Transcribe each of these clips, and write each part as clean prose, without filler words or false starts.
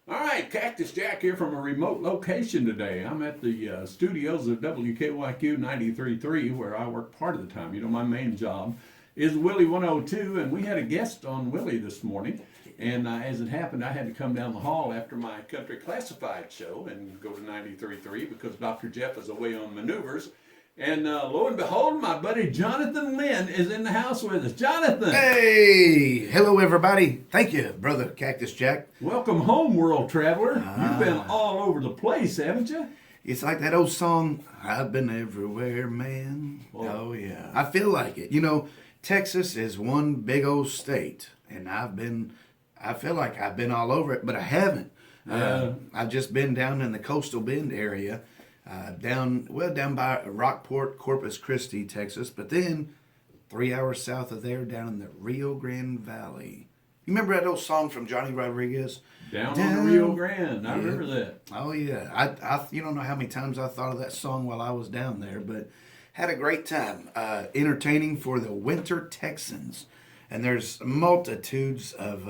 All right, Cactus Jack here from a remote location today. I'm at the studios of WKYQ 93.3 where I work part of the time. You know, my main job is Willie 102, and we had a guest on Willie this morning. And as it happened, I had to come down the hall after my country classified show and go to 93.3 because Dr. Jeff is away on maneuvers. And lo and behold, my buddy Johnathan Len is in the house with us. Jonathan! Hey! Hello, everybody. Thank you, Brother Cactus Jack. Welcome home, world traveler. You've been all over the place, haven't you? It's like that old song, I've been everywhere, man. Oh, yeah. I feel like it. You know, Texas is one big old state, and I feel like I've been all over it, but I haven't. I've just been down in the Coastal Bend area. Down by Rockport, Corpus Christi, Texas, but then 3 hours south of there, down in the Rio Grande Valley. You remember that old song from Johnny Rodriguez? Down on the Rio Grande. I remember that. Oh yeah, you don't know how many times I thought of that song while I was down there, but had a great time entertaining for the Winter Texans, and there's multitudes of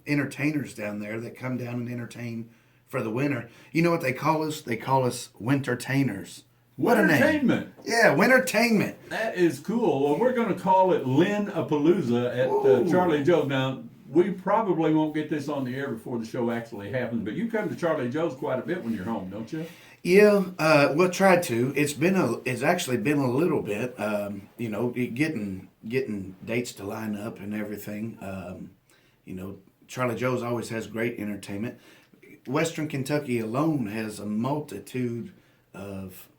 entertainers down there that come down and entertain for the winter. You know what they call us? They call us wintertainers. What a name. Wintertainment. Yeah, wintertainment. That is cool. Well, we're going to call it Len-a-Palooza at Charlie Joe's. Now, we probably won't get this on the air before the show actually happens, but you come to Charlie Joe's quite a bit when you're home, don't you? Yeah, we'll try to. It's actually been a little bit, getting dates to line up and everything. Charlie Joe's always has great entertainment. Western Kentucky alone has a multitude of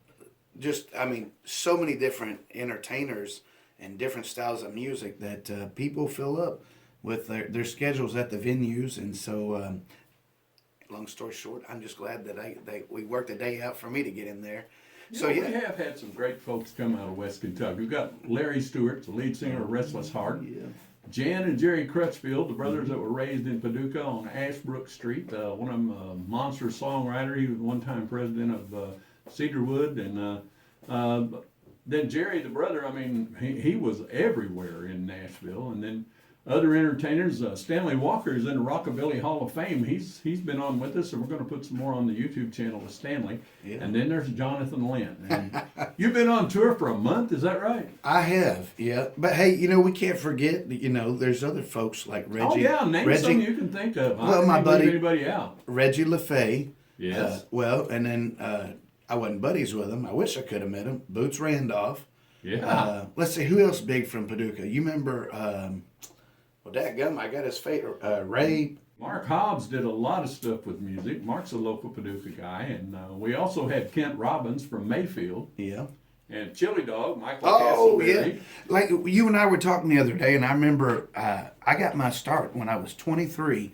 so many different entertainers and different styles of music that people fill up with their schedules at the venues. And so, long story short, I'm just glad that we worked a day out for me to get in there. We have had some great folks come out of West Kentucky. We've got Larry Stewart, the lead singer of Restless Heart. Yeah. Jan and Jerry Crutchfield, the brothers that were raised in Paducah on Ashbrook Street. One of them a monster songwriter. He was one time president of Cedarwood. And then Jerry, the brother, he was everywhere in Nashville. And then other entertainers, Stanley Walker is in the Rockabilly Hall of Fame. He's been on with us, and we're going to put some more on the YouTube channel with Stanley. Yeah. And then there's Johnathan Len. And you've been on tour for a month, is that right? I have, yeah. But hey, we can't forget, there's other folks like Reggie. Oh yeah, name some you can think of. Well, my buddy, leave anybody out. Reggie LaFay. Yes. And then I wasn't buddies with him. I wish I could have met him. Boots Randolph. Yeah. Let's see, who else big from Paducah? You remember... dadgum, I got his face. Ray. Mark Hobbs did a lot of stuff with music. Mark's a local Paducah guy. And we also had Kent Robbins from Mayfield. Yeah. And Chili Dog, Michael Castleberry. Yeah. Like you and I were talking the other day, and I remember I got my start when I was 23.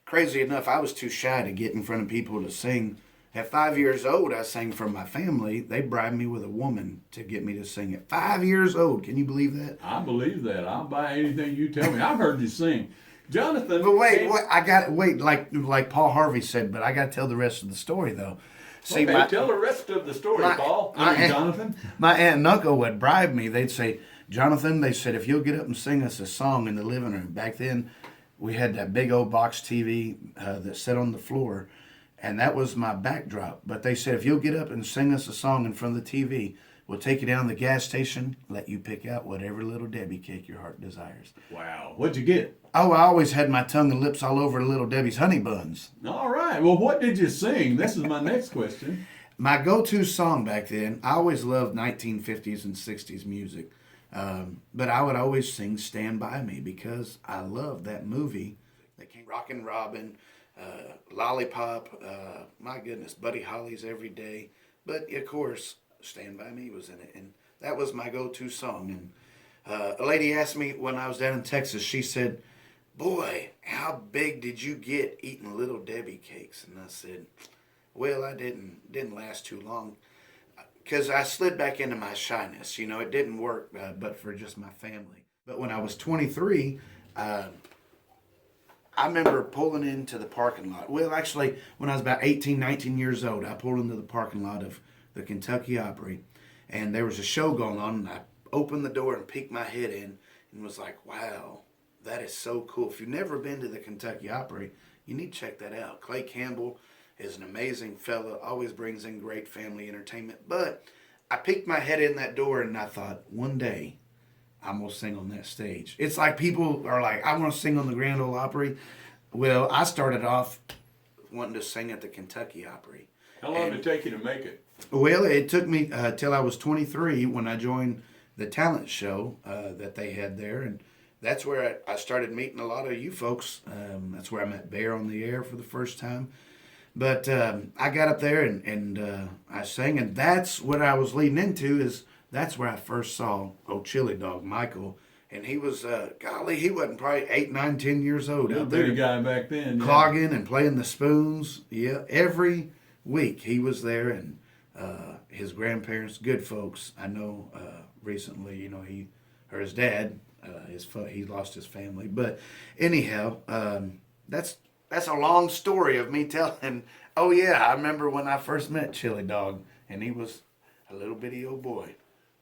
Crazy enough, I was too shy to get in front of people to sing. At 5 years old, I sang for my family. They bribed me with a woman to get me to sing at 5 years old. Can you believe that? I believe that. I'll buy anything you tell me. I've heard you sing. Jonathan. But wait, like Paul Harvey said, but I got to tell the rest of the story, though. See, tell the rest of the story, Paul. Jonathan. My aunt and uncle would bribe me. They'd say, Jonathan, they said, if you'll get up and sing us a song in the living room. Back then, we had that big old box TV that sat on the floor. And that was my backdrop. But they said, if you'll get up and sing us a song in front of the TV, we'll take you down to the gas station, let you pick out whatever Little Debbie cake your heart desires. Wow. What'd you get? Oh, I always had my tongue and lips all over Little Debbie's honey buns. All right. Well, what did you sing? This is my next question. My go-to song back then, I always loved 1950s and 60s music. But I would always sing Stand By Me because I loved that movie. That came Rockin' Robin. Lollipop, my goodness, Buddy Holly's Every Day. But, of course, Stand By Me was in it, and that was my go-to song. And a lady asked me when I was down in Texas, she said, boy, how big did you get eating Little Debbie cakes? And I said, well, I didn't last too long because I slid back into my shyness. It didn't work but for just my family. But when I was 23, I remember pulling into the parking lot. Well, actually, when I was about 18, 19 years old, I pulled into the parking lot of the Kentucky Opry, and there was a show going on, and I opened the door and peeked my head in and was like, wow, that is so cool. If you've never been to the Kentucky Opry, you need to check that out. Clay Campbell is an amazing fella, always brings in great family entertainment. But I peeked my head in that door and I thought, one day I'm going to sing on that stage. It's like people are like, I want to sing on the Grand Ole Opry. Well, I started off wanting to sing at the Kentucky Opry. How long did it take you to make it? Well, it took me till I was 23 when I joined the talent show that they had there. And that's where I started meeting a lot of you folks. That's where I met Bear on the air for the first time. But I got up there and I sang, and that's what I was leading into. That's where I first saw old Chili Dog Michael, and he was golly, he wasn't probably 8, 9, 10 years old out there. Big guy back then. Yeah. Clogging and playing the spoons. Yeah, every week he was there, and his grandparents, good folks. I know recently, his dad, he lost his family. But anyhow, that's a long story of me telling. Oh yeah, I remember when I first met Chili Dog, and he was a little bitty old boy.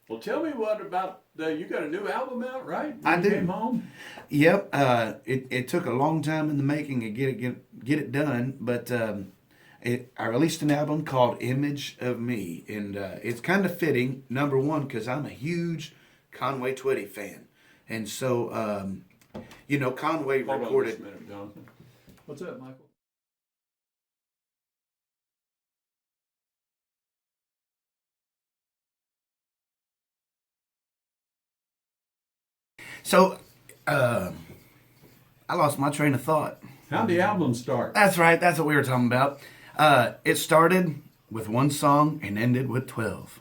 Well, tell me what about you got a new album out, right? I do. Came home. Yep. It took a long time in the making to get it done, but I released an album called Image of Me, and it's kind of fitting. Number one, because I'm a huge Conway Twitty fan, and so Conway Hold recorded. on just a minute, Jonathan. What's up, Michael? So, I lost my train of thought. How'd the album start? That's right. That's what we were talking about. It started with one song and ended with 12.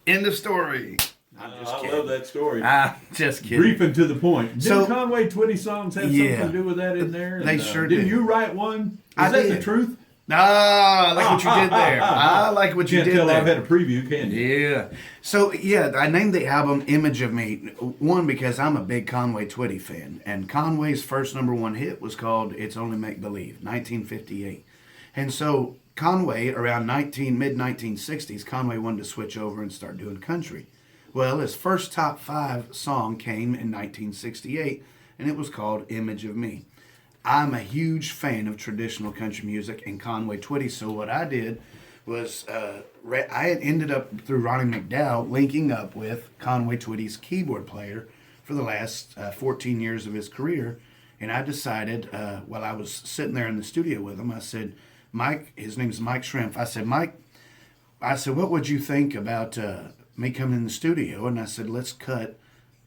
End of story. I'm just I kidding. love that story. I'm just kidding. Brief and to the point. Didn't So- Conway Twitty songs have something to do with that in there? They And, sure didn't did. you write one? I Is that did. the truth? Ah, I like what you did there. I like what you Can't did tell there. I've had a preview, can you? Yeah. So, yeah, I named the album Image of Me. One, because I'm a big Conway Twitty fan. And Conway's first number one hit was called It's Only Make Believe, 1958. And so Conway, around mid-1960s, Conway wanted to switch over and start doing country. Well, his first top 5 song came in 1968, and it was called Image of Me. I'm a huge fan of traditional country music and Conway Twitty, so what I did was I had ended up, through Ronnie McDowell, linking up with Conway Twitty's keyboard player for the last 14 years of his career, and I decided, while I was sitting there in the studio with him, I said, Mike, his name is Mike Shrimp, I said, Mike, what would you think about me coming in the studio? And I said, let's cut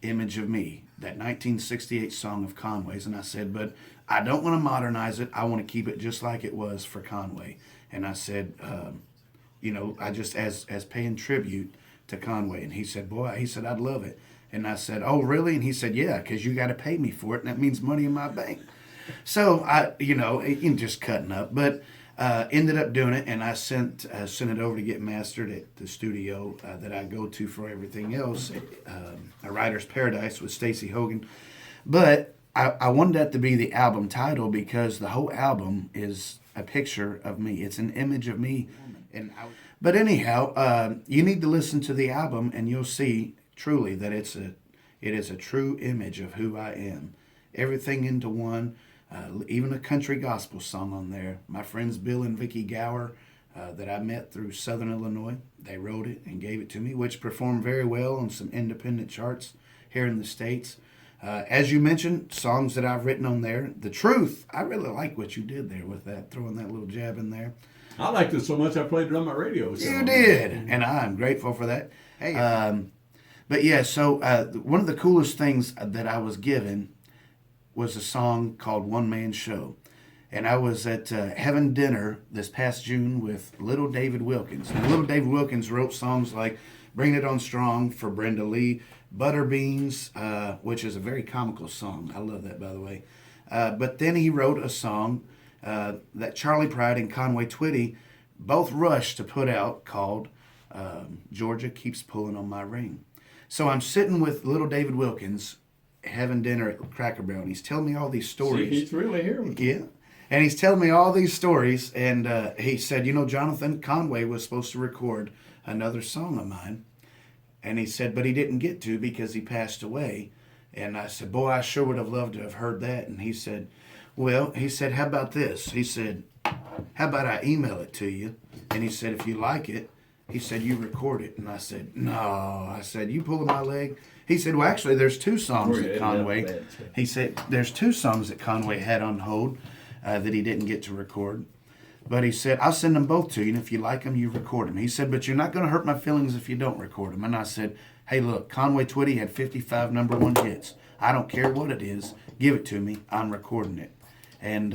Image of Me, that 1968 song of Conway's. And I said, but I don't want to modernize it. I want to keep it just like it was for Conway. And I said, I just as paying tribute to Conway. And he said, I'd love it. And I said, oh, really? And he said, yeah, because you got to pay me for it, and that means money in my bank. So just cutting up, but ended up doing it, and I sent it over to get mastered at the studio that I go to for everything else, A Writer's Paradise with Stacey Hogan. But I wanted that to be the album title because the whole album is a picture of me. It's an image of me. But anyhow, you need to listen to the album, and you'll see truly that it is a true image of who I am. Everything into one. Even a country gospel song on there. My friends Bill and Vicki Gower that I met through Southern Illinois, they wrote it and gave it to me, which performed very well on some independent charts here in the States. As you mentioned, songs that I've written on there. The Truth, I really like what you did there with that, throwing that little jab in there. I liked it so much I played it on my radio. You did, and I'm grateful for that. Hey. But yeah, so one of the coolest things that I was given was a song called One Man Show. And I was at having dinner this past June with Little David Wilkins. And Little David Wilkins wrote songs like Bring It On Strong for Brenda Lee, Butterbeans, which is a very comical song. I love that, by the way. But then he wrote a song that Charlie Pride and Conway Twitty both rushed to put out called Georgia Keeps Pulling on My Ring. So I'm sitting with Little David Wilkins having dinner at Cracker Barrel, and he's telling me all these stories. See, he's really here with you. Yeah. And he's telling me all these stories, and he said, Jonathan, Conway was supposed to record another song of mine, and he said, but he didn't get to because he passed away. And I said, boy, I sure would have loved to have heard that. And he said, Well, he said, how about this? He said, how about I email it to you? And he said, if you like it, he said, you record it. And I said, no. I said, you pulling my leg? He said, well, actually, there's two songs that Conway. He said, there's two songs that Conway had on hold that he didn't get to record. But he said, I'll send them both to you, and if you like them, you record them. He said, but you're not going to hurt my feelings if you don't record them. And I said, hey, look, Conway Twitty had 55 number one hits. I don't care what it is. Give it to me. I'm recording it. And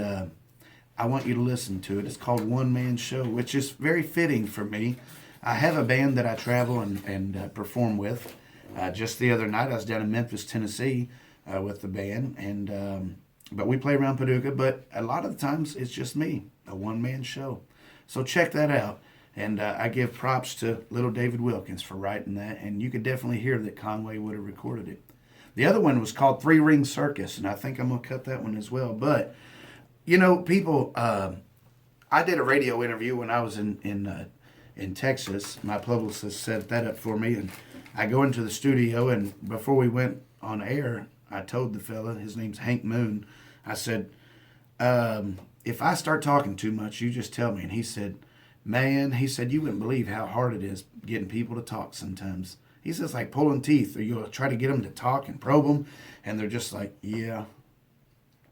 I want you to listen to it. It's called One Man Show, which is very fitting for me. I have a band that I travel and perform with. Just the other night, I was down in Memphis, Tennessee with the band. And but we play around Paducah, but a lot of the times it's just me, a one-man show. So check that out. And I give props to little David Wilkins for writing that. And you could definitely hear that Conway would have recorded it. The other one was called Three Ring Circus, and I think I'm going to cut that one as well. But, you know, people, I did a radio interview when I was in Texas. My publicist set that up for me, and I go into the studio, and before we went on air, I told the fella, his name's Hank Moon, I said, if I start talking too much, you just tell me. And he said, man, he said, you wouldn't believe how hard it is getting people to talk sometimes. He says, like pulling teeth, or you'll try to get them to talk and probe them, and they're just like, yeah,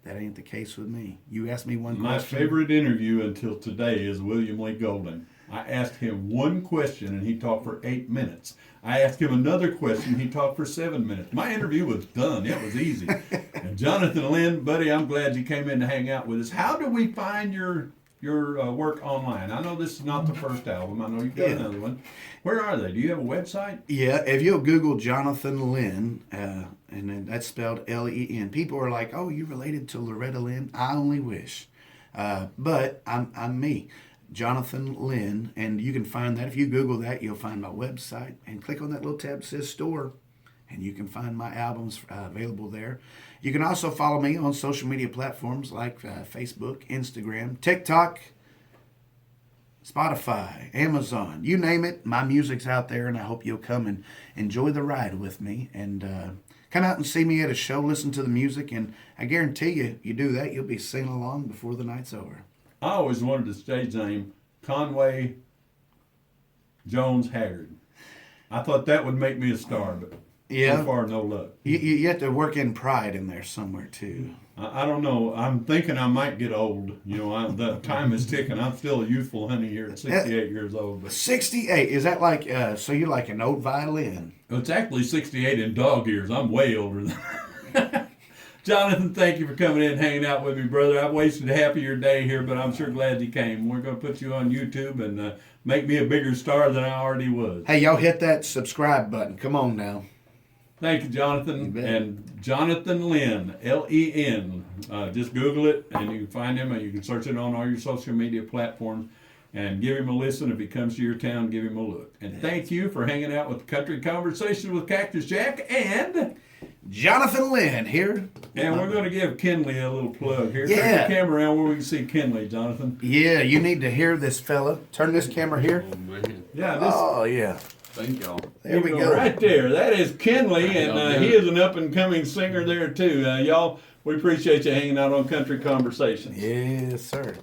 that ain't the case with me. You asked me one question. My favorite interview until today is William Lee Golden. I asked him one question, and he talked for 8 minutes. I asked him another question, he talked for 7 minutes. My interview was done. It was easy. And Johnathan Len, buddy, I'm glad you came in to hang out with us. How do we find your work online? I know this is not the first album. I know you've got another one. Where are they? Do you have a website? Yeah, if you'll Google Johnathan Len, and then that's spelled Len. People are like, oh, you related to Loretta Lynn? I only wish. But I'm me, Johnathan Len, and you can find that. If you Google that, you'll find my website, and click on that little tab that says store, and you can find my albums available there. You can also follow me on social media platforms like Facebook, Instagram, TikTok, Spotify, Amazon, you name it. My music's out there, and I hope you'll come and enjoy the ride with me. And come out and see me at a show, listen to the music, and I guarantee you do that, you'll be singing along before the night's over. I always wanted the stage name Conway Jones Haggard. I thought that would make me a star, but so far, no luck. You have to work in pride in there somewhere, too. I don't know. I'm thinking I might get old. You know, the time is ticking. I'm still a youthful honey here at 68 years old. But 68? Is that like, so you're like an old violin? It's actually 68 in dog years. I'm way older than Johnathan, thank you for coming in and hanging out with me, brother. I've wasted half of your day here, but I'm sure glad you came. We're going to put you on YouTube and make me a bigger star than I already was. Hey, y'all hit that subscribe button. Come on now. Thank you, Johnathan. And Johnathan Len, Len. Just Google it, and you can find him, and you can search it on all your social media platforms. And give him a listen. If he comes to your town, give him a look. And thank you for hanging out with Country Conversations with Cactus Jack and Johnathan Len here. And we're going to give Kenley a little plug here. Turn the camera around where we can see Kenley, Johnathan. Yeah, you need to hear this fella. Turn this camera here. Oh, man. Yeah. Yeah. Thank y'all. There we go. Right there. That is Kenley, and he is an up-and-coming singer there, too. Y'all, we appreciate you hanging out on Country Conversations. Yes, sir.